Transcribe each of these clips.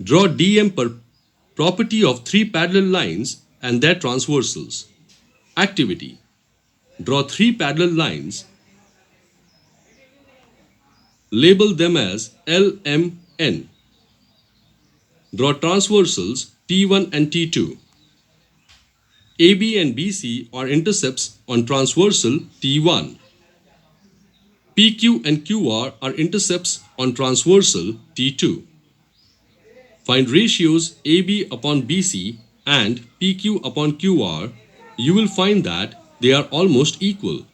Draw DM per property of three parallel lines and their transversals. Activity. Draw three parallel lines, label them as L, M, N. Draw transversals T1 and T2. AB and BC are intercepts on transversal T1. PQ and QR are intercepts on transversal T2. Find ratios AB upon BC and PQ upon QR. You will find that they are almost equal.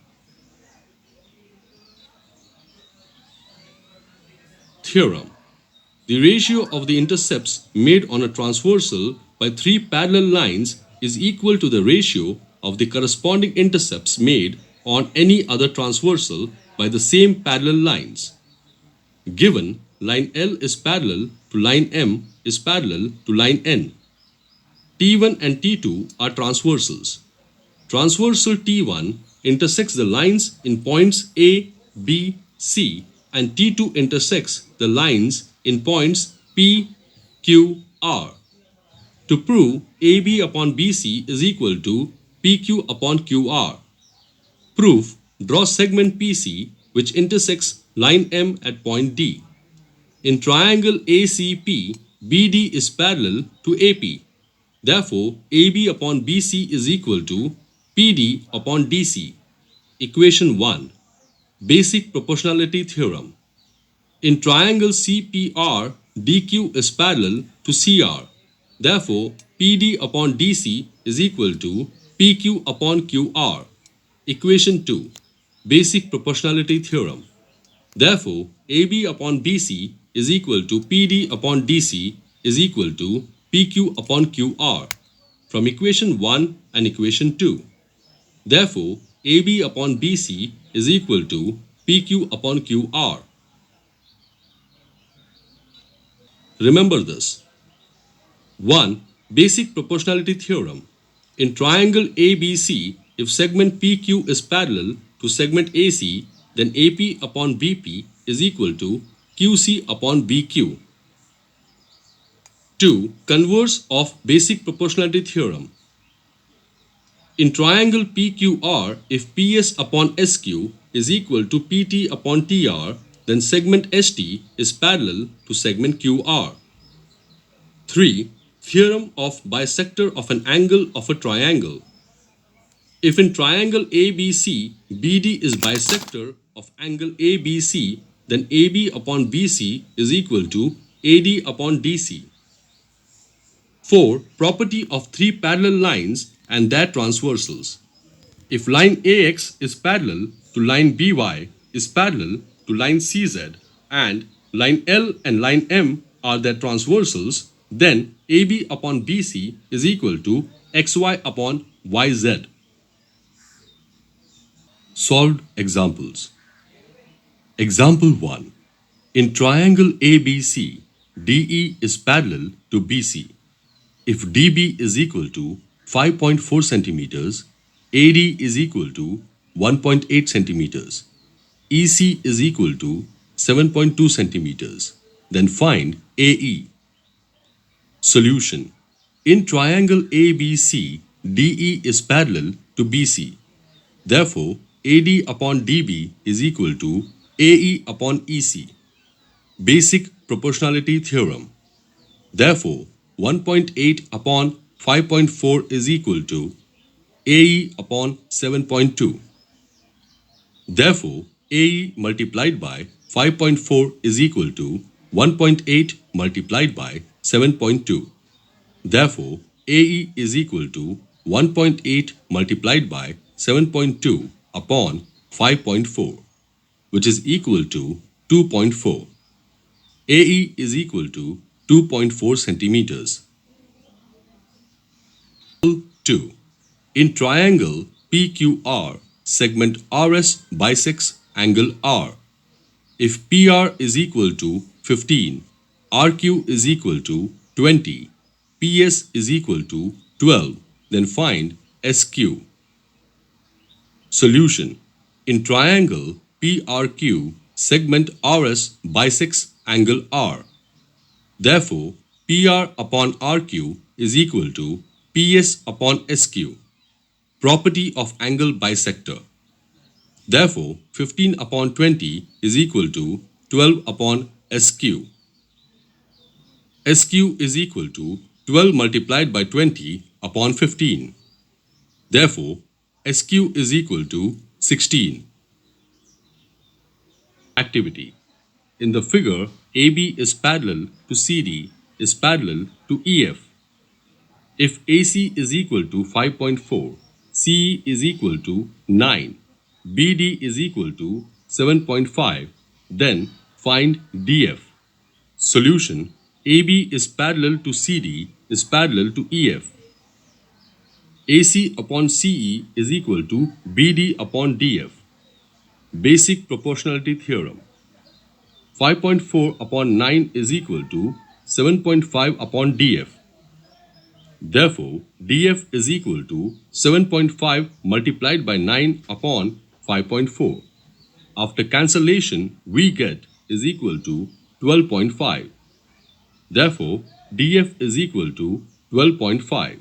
Theorem. The ratio of the intercepts made on a transversal by three parallel lines is equal to the ratio of the corresponding intercepts made on any other transversal by the same parallel lines. Given line L is parallel to line M is parallel to line N. T1 and T2 are transversals. Transversal T1 intersects the lines in points A, B, C, and T2 intersects the lines in points P, Q, R. To prove AB upon BC is equal to PQ upon QR. Proof. Draw segment PC which intersects line M at point D. In triangle ACP, BD is parallel to AP. Therefore, AB upon BC is equal to PD upon DC. Equation 1. Basic proportionality theorem. In triangle CPR, DQ is parallel to CR. Therefore, PD upon DC is equal to PQ upon QR. Equation 2. Basic proportionality theorem. Therefore, AB upon BC is equal to PD upon DC is equal to PQ upon QR from equation 1 and equation 2. Therefore, AB upon BC is equal to PQ upon QR. Remember this. 1. Basic proportionality theorem. In triangle ABC, if segment PQ is parallel to segment AC, then AP upon BP is equal to QC upon BQ. 2. Converse of basic proportionality theorem. In triangle PQR, if PS upon SQ is equal to PT upon TR, then segment ST is parallel to segment QR. 3. Theorem of bisector of an angle of a triangle. If in triangle ABC, BD is bisector of angle ABC, then AB upon BC is equal to AD upon DC. 4. Property of three parallel lines and their transversals. If line AX is parallel to line BY is parallel to line CZ and line L and line M are their transversals, then AB upon BC is equal to XY upon YZ. Solved examples. Example 1. In triangle ABC, DE is parallel to BC. If DB is equal to 5.4 centimeters, AD is equal to 1.8 centimeters, EC is equal to 7.2 centimeters, then find AE. Solution. In triangle ABC, DE is parallel to BC. Therefore, AD upon DB is equal to AE upon EC. Basic proportionality theorem. Therefore, 1.8 upon 5.4 is equal to AE upon 7.2. Therefore, AE multiplied by 5.4 is equal to 1.8 multiplied by 7.2. Therefore, AE is equal to 1.8 multiplied by 7.2 upon 5.4, which is equal to 2.4. AE is equal to 2.4 centimeters. 2. In triangle PQR, segment RS bisects angle R. If PR is equal to 15, RQ is equal to 20, PS is equal to 12, then find SQ. Solution. In triangle PRQ, segment RS bisects angle R. Therefore, PR upon RQ is equal to PS upon SQ, property of angle bisector. Therefore, 15 upon 20 is equal to 12 upon SQ. SQ is equal to 12 multiplied by 20 upon 15. Therefore, SQ is equal to 16. Activity. In the figure, AB is parallel to CD is parallel to EF. If AC is equal to 5.4, CE is equal to 9, BD is equal to 7.5, then find DF. Solution. AB is parallel to CD is parallel to EF. AC upon CE is equal to BD upon DF. Basic proportionality theorem. 5.4 upon 9 is equal to 7.5 upon DF. Therefore, DF is equal to 7.5 multiplied by 9 upon 5.4. After cancellation, we get is equal to 12.5. Therefore, DF is equal to 12.5.